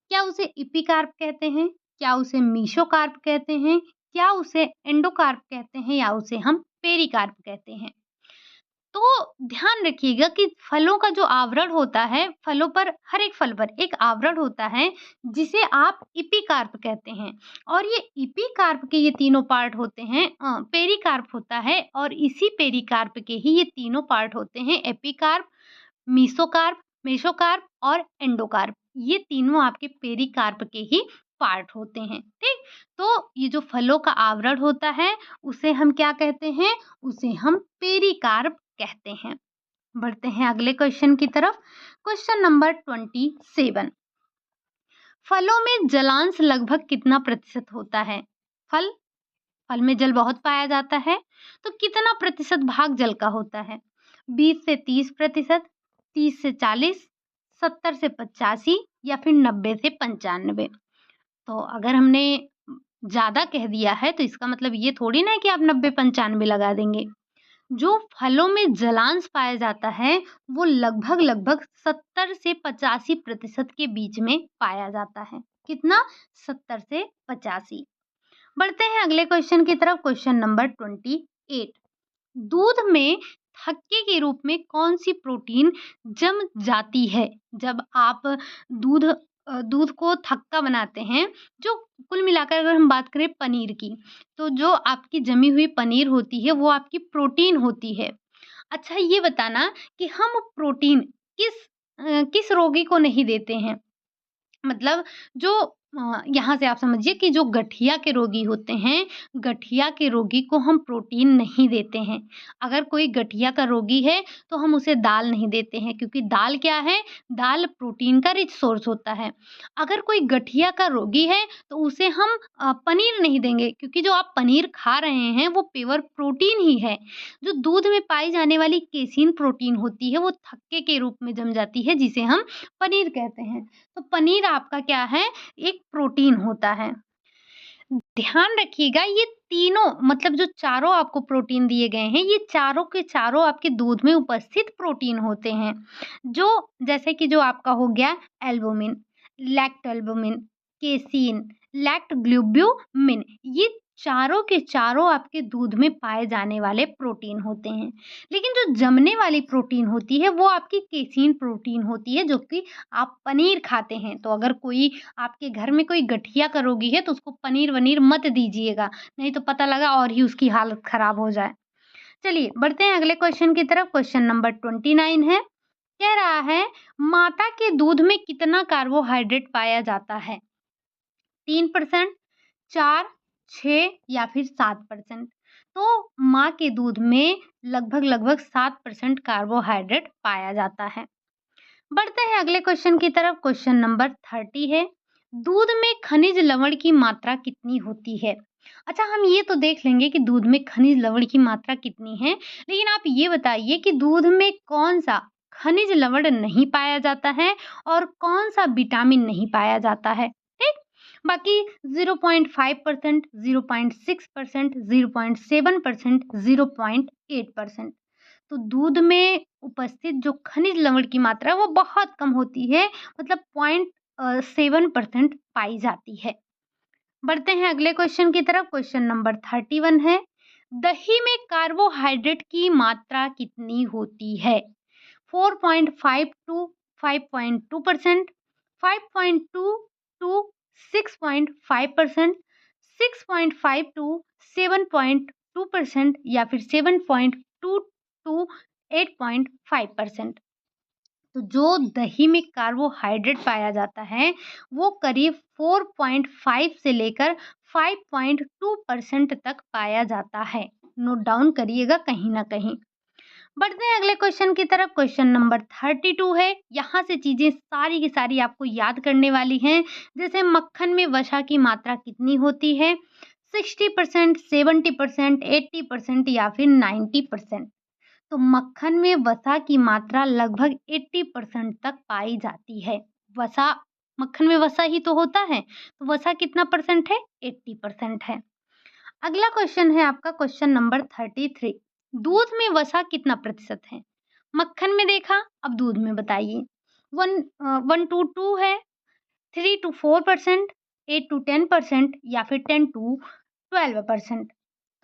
क्या उसे एपिकार्प कहते हैं? क्या उसे मेसोकार्प कहते हैं? क्या उसे एंडोकार्प कहते हैं या उसे हम पेरिकार्प कहते हैं? तो ध्यान रखिएगा कि फलों का जो आवरण होता है, फलों पर, हर एक फल पर एक आवरण होता है, जिसे आप एपिकार्प कहते हैं। और ये एपिकार्प के ये तीनों पार्ट होते हैं, पेरिकार्प होता है और इसी पेरिकार्प के ही ये तीनों पार्ट होते हैं, एपिकार्प, मेसोकार्प, मेसोकार्प और एंडोकार्प। ये तीनों आपके पेरिकार्प के ही पार्ट होते हैं, ठीक? तो ये जो फलों का आवरण होता है, उसे हम क्या कहते हैं? उसे हम पेरिकार्प कहते हैं। बढ़ते हैं अगले क्वेश्चन की तरफ। क्वेश्चन नंबर 27, फलों में जलांश लगभग कितना प्रतिशत होता है? फल फल में जल बहुत पाया जाता है, तो कितना प्रतिशत भाग जल का होता है? 20 से 30%, 30 से 40, 70 से 85 या फिर 90 से 95? तो अगर हमने ज़्यादा कह दिया है तो इसका मतलब ये थोड़ी ना है कि आप 90-95 लगा देंगे। जो फलों में जलांश पाया जाता है, वो लगभग-लगभग 70 से 85% के बीच में पाया जाता है। कितना? 70 से 85। बढ़ते हैं अगले क्वेश्चन की तरफ। क्वेश्चन नंबर 28, दूध में थक्के के रूप में कौन-सी प्रोटीन जम जाती है? जब आप दूध दूध को थक्का बनाते हैं, जो कुल मिलाकर अगर हम बात करें पनीर की, तो जो आपकी जमी हुई पनीर होती है, वो आपकी प्रोटीन होती है। अच्छा ये बताना कि हम प्रोटीन किस रोगी को नहीं देते हैं? मतलब जो यहाँ से आप समझिए कि जो गठिया के रोगी होते हैं, गठिया के रोगी को हम प्रोटीन नहीं देते हैं। अगर कोई गठिया का रोगी है, तो हम उसे दाल नहीं देते हैं, क्योंकि दाल क्या है? दाल प्रोटीन का रिच सोर्स होता है। अगर कोई गठिया का रोगी है, तो उसे हम पनीर नहीं देंगे, क्योंकि जो आप पनीर खा रहे हैं, वो प्योर प्रोटीन ही है। जो दूध में पाई जाने वाली केसीन प्रोटीन होती है, वो थक्के के रूप में जम जाती है, जिसे हम पनीर कहते हैं। तो पनीर आपका क्या है? एक प्रोटीन होता है। ध्यान रखिएगा, ये तीनों मतलब जो चारों आपको प्रोटीन दिए गए हैं, ये चारों के चारों आपके दूध में उपस्थित प्रोटीन होते हैं। जो जैसे कि जो आपका हो गया एल्बुमिन, लैक्टोएल्बुमिन, केसीन, लैक्टोग्लोब्यूमिन, ये चारों के चारों आपके दूध में पाए जाने वाले प्रोटीन होते हैं। लेकिन जो जमने वाली प्रोटीन होती है, वो आपकी केसीन प्रोटीन होती है, जो कि आप पनीर खाते हैं। तो अगर कोई आपके घर में कोई गठिया का रोगी है, तो उसको पनीर-वनीर मत दीजिएगा, नहीं तो पता लगा और ही उसकी हालत खराब हो जाए। चलिए बढ़ते हैं अगले क्वेश्चन की तरफ। क्वेश्चन नंबर 29 है, कह रहा है, माता के दूध में कितना कार्बोहाइड्रेट पाया जाता है? 3%, 4, 6 या फिर 7%? तो माँ के दूध में लगभग-लगभग 7% कार्बोहाइड्रेट पाया जाता है। बढ़ते हैं अगले क्वेश्चन की तरफ। क्वेश्चन नंबर 30 है, दूध में खनिज लवण की मात्रा कितनी होती है? अच्छा हम ये तो देख लेंगे कि दूध में खनिज लवण की मात्रा कितनी है, लेकिन आप ये बताइए कि दूध में कौन सा खनिज लवण नहीं पाया जाता है और कौन सा विटामिन नहीं पाया जाता है, ठीक? बाकी 0.5%, 0.6%, 0.7%, 0.8%। तो दूध में उपस्थित जो खनिज लवण की मात्रा है वो बहुत कम होती है, मतलब 0.7% पाई जाती है। बढ़ते हैं अगले क्वेश्चन की तरफ। क्वेश्चन नंबर 31 है, दही में कार्बोहाइड्रेट की मात्रा कितनी होती है? 4.5 टू 5.2%, 5.2 टू 6.5%, 6.5 टू 7.2% या फिर 7.2 टू 8.5%? तो जो दही में कार्बोहाइड्रेट पाया जाता है, वो करीब 4.5 से लेकर 5.2% तक पाया जाता है। नोट डाउन करिएगा कहीं न कहीं। बढ़ते हैं अगले क्वेश्चन की तरफ। क्वेश्चन नंबर 32 है। यहाँ से चीजें सारी की सारी आपको याद करने वाली हैं। जैसे मक्खन में वसा की मात्रा कितनी होती है? 60%, 70%, 80% या फिर 90%। तो मक्खन में वसा की मात्रा लगभग 80% तक पाई जाती है। वसा, मक्खन में वसा ही तो होता है, तो वसा कितना परसेंट है? 80% है। अगला क्वेश्चन है आपका क्वेश्चन नंबर 33। दूध में वसा कितना प्रतिशत है? मक्खन में देखा, अब दूध में बताइए। 1 to 2 है, 3 to 4%, 8 to 10% या फिर 10 to 12%।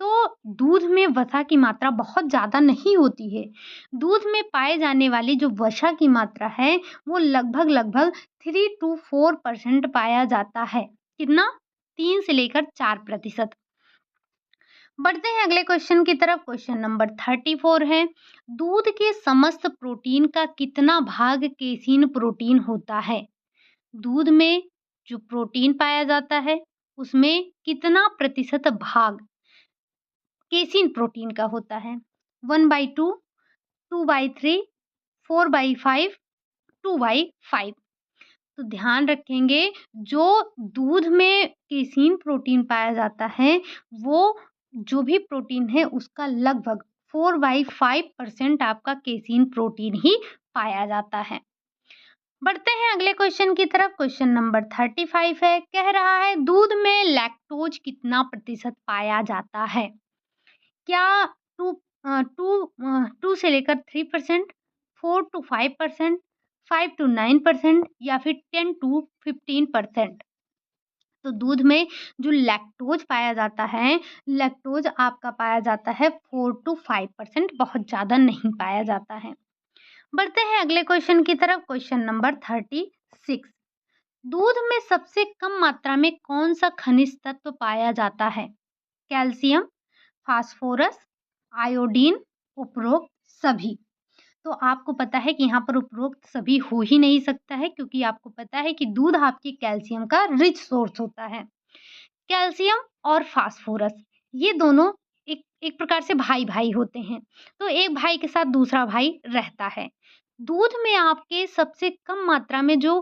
तो दूध में वसा की मात्रा बहुत ज़्यादा नहीं होती है। दूध में पाए जाने वाली जो वसा की मात्रा है वो लगभग लगभग 3 to 4% पाया जाता है। कितना? 3 से लेकर 4%। बढ़ते हैं अगले क्वेश्चन की तरफ। क्वेश्चन नंबर 34 है। दूध के समस्त प्रोटीन का कितना भाग केसीन प्रोटीन होता है? दूध में जो प्रोटीन पाया जाता है उसमें कितना प्रतिशत भाग केसीन प्रोटीन का होता है? 1/2, 2/3, 4/5, 2/5। तो ध्यान रखेंगे, जो दूध में केसीन प्रोटीन पाया जाता है वो जो भी प्रोटीन है उसका लगभग 4/5% आपका केसीन प्रोटीन ही पाया जाता है। बढ़ते हैं अगले क्वेश्चन की तरफ। क्वेश्चन नंबर 35 है। कह रहा है दूध में लैक्टोज कितना प्रतिशत पाया जाता है? क्या टू टू टू से लेकर 3%, 4 to 5%, 5 to 9% या फिर 10 to 15%? तो दूध में जो लैक्टोज पाया जाता है, लैक्टोज आपका पाया जाता है 4 to 5%, बहुत ज़्यादा नहीं पाया जाता है। बढ़ते हैं अगले क्वेश्चन की तरफ। Question number 36। दूध में सबसे कम मात्रा में कौन सा खनिज तत्व पाया जाता है? कैल्शियम, फास्फोरस, आयोडीन, उपरोक्त सभी। तो आपको पता है कि यहाँ पर उपरोक्त सभी हो ही नहीं सकता है, क्योंकि आपको पता है कि दूध आपके कैल्शियम का रिच सोर्स होता है। कैल्शियम और फास्फोरस ये दोनों एक एक प्रकार से भाई भाई होते हैं, तो एक भाई के साथ दूसरा भाई रहता है। दूध में आपके सबसे कम मात्रा में जो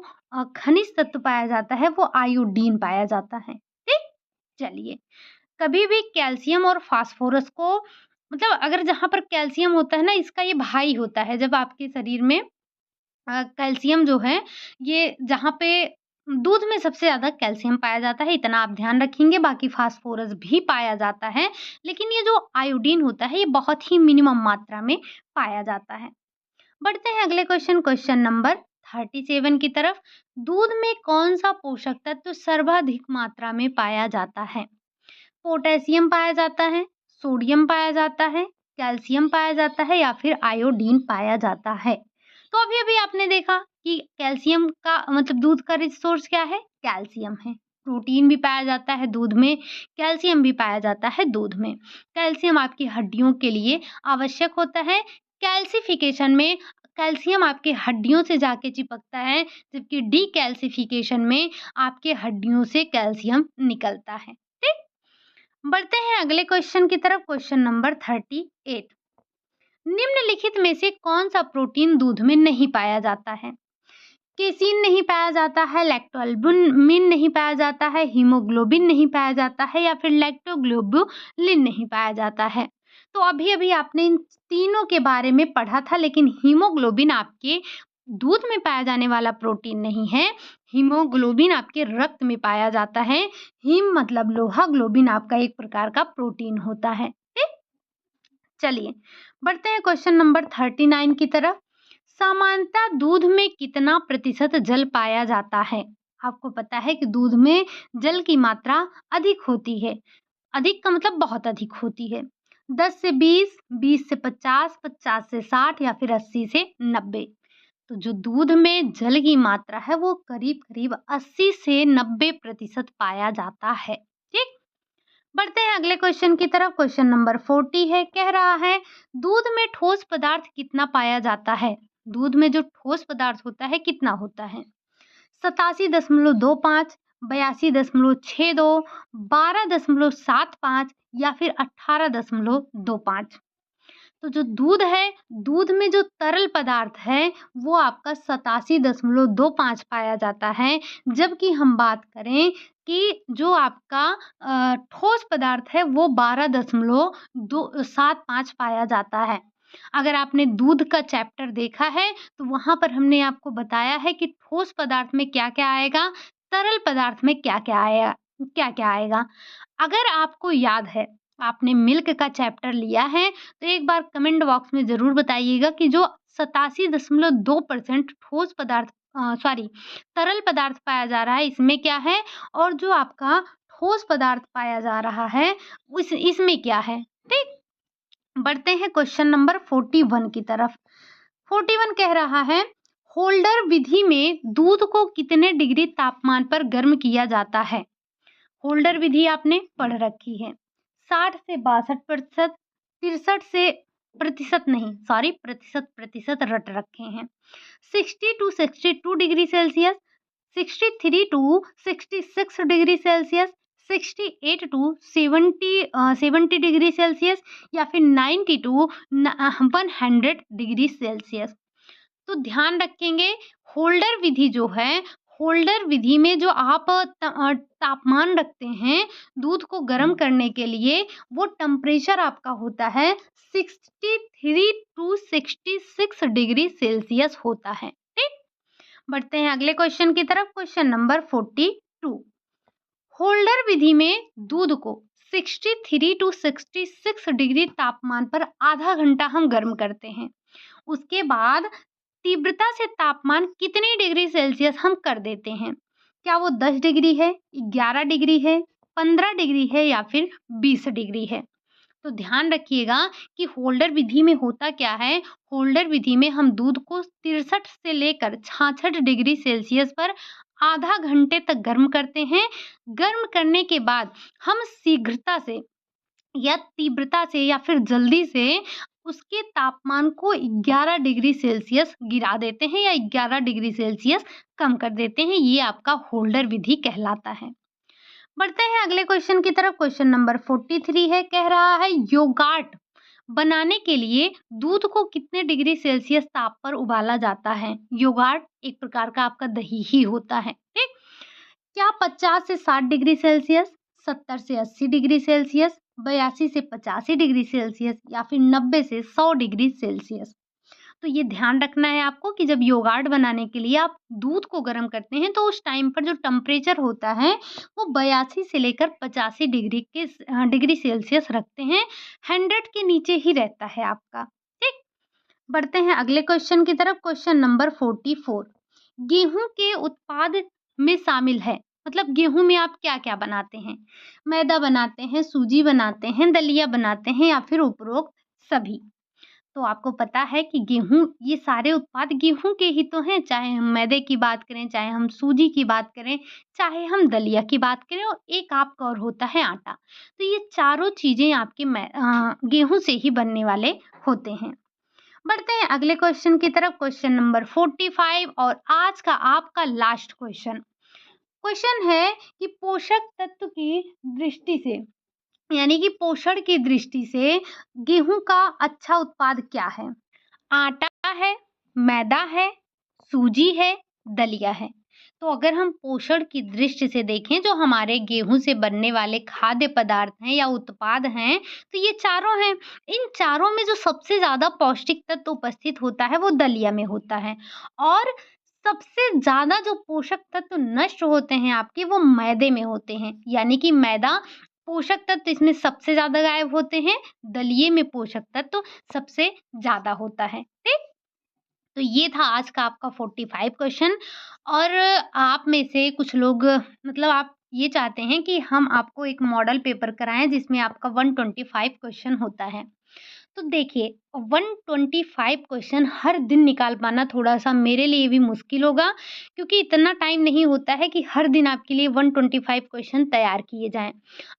खनिज तत्व पाया जाता है वो आयोडीन पाया जाता है। ठीक, चलिए, कभी भी कैल्शियम और फास्फोरस को, मतलब अगर जहाँ पर कैल्शियम होता है ना, इसका ये भाई होता है। जब आपके शरीर में कैल्शियम जो है, ये जहाँ पे दूध में सबसे ज़्यादा कैल्शियम पाया जाता है, इतना आप ध्यान रखेंगे। बाकी फास्फोरस भी पाया जाता है, लेकिन ये जो आयोडीन होता है ये बहुत ही मिनिमम मात्रा में पाया जाता है। बढ़ते हैं अगले क्वेश्चन, क्वेश्चन नंबर 37 की तरफ। दूध में कौन सा पोषक तत्व सर्वाधिक मात्रा में पाया जाता है? पोटेशियम पाया जाता है, सोडियम पाया जाता है, कैल्शियम पाया जाता है या फिर आयोडीन पाया जाता है? तो अभी-अभी आपने देखा कि कैल्शियम का मतलब दूध का रिच सोर्स क्या है? कैल्शियम है। प्रोटीन भी पाया जाता है दूध में, कैल्शियम भी पाया जाता है दूध में। कैल्शियम आपकी हड्डियों के लिए आवश्यक होता है। कैल्सिफिकेशन में कैल्शियम आपके हड्डियों से जाके चिपकता है, जबकि डीकैल्सिफिकेशन में आपके हड्डियों से कैल्शियम निकलता है। ठीक? बढ़ते हैं अगले क्वेश्चन की तरफ। Question number 38। निम्नलिखित में से कौन सा प्रोटीन दूध में नहीं पाया जाता है? केसीन नहीं पाया जाता है, लैक्टोअल्बुमिन नहीं पाया जाता है, हीमोग्लोबिन नहीं पाया जाता है या फिर लैक्टोग्लोबुलिन नहीं पाया जाता है। तो अभी अभी आपने इन तीनों के बारे में पढ़ा था, लेकिन हीमोग्लोबिन आपके दूध में पाया जाने वाला प्रोटीन नहीं है। हीमोग्लोबिन आपके रक्त में पाया जाता है। हीम मतलब लोहा, ग्लोबिन आपका एक प्रकार का प्रोटीन होता है। ठीक, चलिए बढ़ते हैं क्वेश्चन नंबर 39 की तरफ। सामान्यतः दूध में कितना प्रतिशत जल पाया जाता है? आपको पता है कि दूध में जल की मात्रा अधिक होती है। अधिक का मतलब बहुत अधिक होती है। 10 से 20, 20 से 50, 50 से 60 या फिर 80 से 90। तो जो दूध में जल की मात्रा है वो करीब करीब 80 से 90% पाया जाता है। ठीक, बढ़ते हैं अगले क्वेश्चन की तरफ। क्वेश्चन नंबर 40 है। कह रहा है दूध में ठोस पदार्थ कितना पाया जाता है? दूध में जो ठोस पदार्थ होता है कितना होता है? 87.25, 82.62, 12.75 या फिर 18.25? तो जो दूध है, दूध में जो तरल पदार्थ है, वो आपका 87.25 पाया जाता है। जबकि हम बात करें कि जो आपका ठोस पदार्थ है, वो 12.275 पाया जाता है। अगर आपने दूध का चैप्टर देखा है, तो वहाँ पर हमने आपको बताया है कि ठोस पदार्थ में क्या-क्या आएगा, तरल पदार्थ में क्या-क्या आएगा। अगर आपको याद है, आपने मिल्क का चैप्टर लिया है, तो एक बार कमेंट बॉक्स में ज़रूर बताइएगा कि जो 87.2% ठोस पदार्थ सॉरी तरल पदार्थ पाया जा रहा है, इसमें क्या है? और जो आपका ठोस पदार्थ पाया जा रहा है, उस इसमें क्या है? ठीक? बढ़ते हैं क्वेश्चन नंबर 41 की तरफ। 41 कह रहा है, होल्डर विधि में दूध को कितने डिग्री तापमान पर गर्म किया जाता है? होल्डर विधि आपने पढ़ रखी है। 60 से 62%, 63 से प्रतिशत नहीं, सॉरी प्रतिशत रट रखे हैं। 60 to 62 degree Celsius, 63 to 66 degree Celsius, 68 to 70 degree Celsius या फिर 90 टू 100 डिग्री सेल्सियस। तो ध्यान रखेंगे, होल्डर विधि जो है, होल्डर विधि में जो आप तापमान रखते हैं दूध को गर्म करने के लिए, वो टेम्परेचर आपका होता है 63 टू 66 डिग्री सेल्सियस होता है। ठीक, बढ़ते हैं अगले क्वेश्चन की तरफ। क्वेश्चन नंबर 42, होल्डर विधि में दूध को 63 टू 66 डिग्री तापमान पर आधा घंटा हम गर्म करते हैं। उसके बाद तीव्रता से तापमान कितने डिग्री सेल्सियस हम कर देते हैं? क्या वो 10 डिग्री है, 11 डिग्री है, 15 डिग्री है या फिर 20 डिग्री है? तो ध्यान रखिएगा कि होल्डर विधि में होता क्या है, होल्डर विधि में हम दूध को 63 से लेकर 66 डिग्री सेल्सियस पर आधा घंटे तक गर्म करते हैं। गर्म करने के बाद हम शीघ्रता से या तीव्रता से या फिर जल्दी से उसके तापमान को 11 डिग्री सेल्सियस गिरा देते हैं या 11 डिग्री सेल्सियस कम कर देते हैं। ये आपका होल्डर विधि कहलाता है। बढ़ते हैं अगले क्वेश्चन की तरफ। क्वेश्चन नंबर 43 है, कह रहा है योगार्ट बनाने के लिए दूध को कितने डिग्री सेल्सियस ताप पर उबाला जाता है? योगार्ट एक प्रकार का आपका दही ही होता है। ठीक, क्या 50 से 60 डिग्री सेल्सियस, 70 से 80 डिग्री सेल्सियस, 82 से 85 डिग्री सेल्सियस या फिर 90 से 100 डिग्री सेल्सियस? तो ये ध्यान रखना है आपको कि जब योगार्ट बनाने के लिए आप दूध को गर्म करते हैं, तो उस टाइम पर जो टेम्परेचर होता है, वो 82 से लेकर 85 डिग्री सेल्सियस रखते हैं। 100 के नीचे ही रहता है आपका। ठीक, बढ़ते हैं अगले क्वेश्चन की तरफ। क्वेश्चन नंबर 44, गेहूं के उत्पाद में शामिल है, मतलब गेहूं में आप क्या क्या बनाते हैं? मैदा बनाते हैं, सूजी बनाते हैं, दलिया बनाते हैं या फिर उपरोक्त सभी? तो आपको पता है कि गेहूं, ये सारे उत्पाद गेहूं के ही तो हैं, चाहे हम मैदे की बात करें, चाहे हम सूजी की बात करें, चाहे हम दलिया की बात करें, और एक आपका और होता है आटा। तो ये चारों चीजें आपके गेहूं से ही बनने वाले होते हैं। बढ़ते हैं अगले क्वेश्चन की तरफ। क्वेश्चन नंबर 45 और आज का आपका लास्ट क्वेश्चन। क्वेश्चन है कि पोषक तत्व की दृष्टि से, यानी कि पोषण की दृष्टि से गेहूं का अच्छा उत्पाद क्या है? आटा है, मैदा है, सूजी है, दलिया है। तो अगर हम पोषण की दृष्टि से देखें, जो हमारे गेहूं से बनने वाले खाद्य पदार्थ हैं या उत्पाद हैं, तो ये चारों हैं। इन चारों में जो सबसे ज़्यादा पौष्टिक तत्व उपस्थित होता है, वो दलिया में होता है। और सबसे ज़्यादा जो पोषक तत्व नष्ट होते हैं आपके, वो मैदे में होते हैं। यानी कि मैदा पोषक तत्व इसमें सबसे ज़्यादा गायब होते हैं, दलिये में पोषक तत्व सबसे ज़्यादा होता है। ठीक? तो ये था आज का आपका 45 क्वेश्चन। और आप में से कुछ लोग, मतलब आप ये चाहते हैं कि हम आपको एक मॉडल पेपर कराएँ जिसमें आपका 125 क्वेश्चन होता है। तो देखिए, 125 क्वेश्चन हर दिन निकाल पाना थोड़ा-सा मेरे लिए भी मुश्किल होगा, क्योंकि इतना टाइम नहीं होता है कि हर दिन आपके लिए 125 क्वेश्चन तैयार किए जाएँ।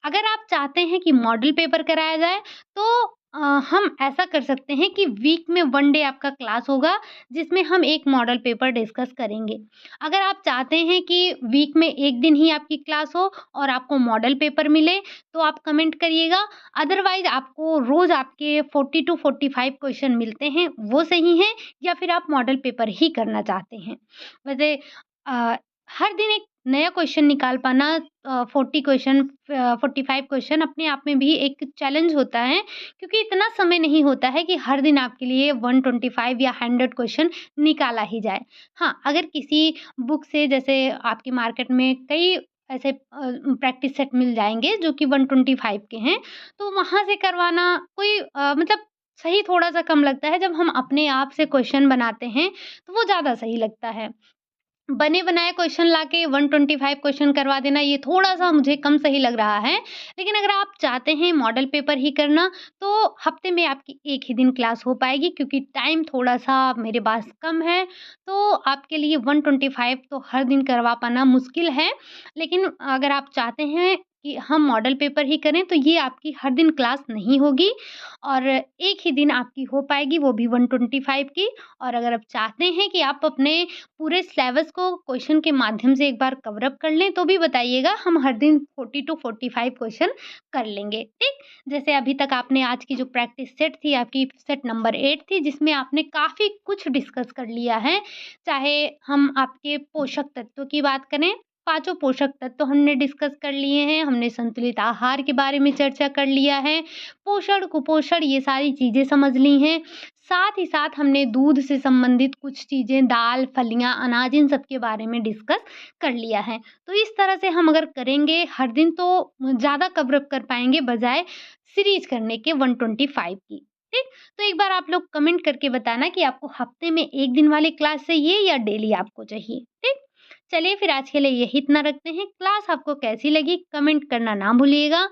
अगर आप चाहते हैं कि मॉडल पेपर कराया जाए, तो हम ऐसा कर सकते हैं कि वीक में 1 डे आपका क्लास होगा, जिसमें हम एक मॉडल पेपर डिस्कस करेंगे। अगर आप चाहते हैं कि वीक में 1 दिन ही आपकी क्लास हो और आपको मॉडल पेपर मिले, तो आप कमेंट करिएगा। अदरवाइज़ आपको रोज़ आपके 40 टू 45 क्वेश्चन मिलते हैं, वो सही हैं या फिर आप मॉडल पेपर ही करना चाहते हैं? वैसे अ, हर दिन एक नया क्वेश्चन निकाल पाना 40 क्वेश्चन 45 क्वेश्चन अपने आप में भी एक चैलेंज होता है, क्योंकि इतना समय नहीं होता है कि हर दिन आपके लिए 125 या 100 क्वेश्चन निकाला ही जाए। हाँ, अगर किसी बुक से जैसे आपकी मार्केट में कई ऐसे प्रैक्टिस सेट मिल जाएँगे जो कि 125 के हैं, तो वहाँ से करवाना कोई मतलब सही थोड़ा-सा कम लगता है। जब हम अपने आप से क्वेश्चन बनाते हैं, तो वो ज़्यादा सही लगता है। बने-बनाए क्वेश्चन लाके 125 क्वेश्चन करवा देना, ये थोड़ा-सा मुझे कम सही लग रहा है। लेकिन अगर आप चाहते हैं मॉडल पेपर ही करना, तो हफ्ते में आपकी 1 ही दिन क्लास हो पाएगी, क्योंकि टाइम थोड़ा-सा मेरे पास कम है। तो आपके लिए 125 तो हर दिन करवा पाना मुश्किल है। लेकिन अगर आप चाहते हैं कि हम मॉडल पेपर ही करें, तो ये आपकी हर दिन क्लास नहीं होगी और 1 ही दिन आपकी हो पाएगी, वो भी 125 की। और अगर आप चाहते हैं कि आप अपने पूरे सिलेबस को क्वेश्चन के माध्यम से एक बार कवर अप कर लें, तो भी बताइएगा, हम हर दिन 40 टू 45 क्वेश्चन कर लेंगे, ठीक? जैसे अभी तक आपने आज की जो प्रैक्टिस सेट थी, आपकी सेट नंबर 8 थी, जिसमें आपने काफ़ी कुछ डिस्कस कर लिया है। चाहे हम आपके पोषक तत्वों की बात करें, पाँचों पोषक तत्व हमने डिस्कस कर लिए हैं, हमने संतुलित आहार के बारे में चर्चा कर लिया है, पोषण, कुपोषण ये सारी चीज़ें समझ ली हैं। साथ ही साथ हमने दूध से संबंधित कुछ चीज़ें, दाल, फलियाँ, अनाज इन सब के बारे में डिस्कस कर लिया है। तो इस तरह से हम अगर करेंगे हर दिन, तो ज़्यादा कवर अप कर पाएँगे बजाय सीरीज़ करने के 125 की, ठीक? तो एक बार आप लोग कमेंट करके बताना कि आपको हफ्ते में 1 दिन वाली क्लास चाहिए या डेली आपको चाहिए, ठीक? चलिए फिर आज के लिए यही इतना रखते हैं। क्लास आपको कैसी लगी कमेंट करना ना भूलिएगा।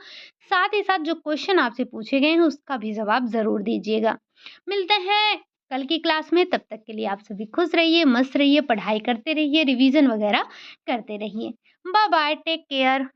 साथ ही साथ जो क्वेश्चन आपसे पूछे गए हैं उसका भी जवाब ज़रूर दीजिएगा। मिलते हैं कल की क्लास में, तब तक के लिए आप सभी खुश रहिए, मस्त रहिए, पढ़ाई करते रहिए, रिवीजन वगैरह करते रहिए। Bye bye, take care.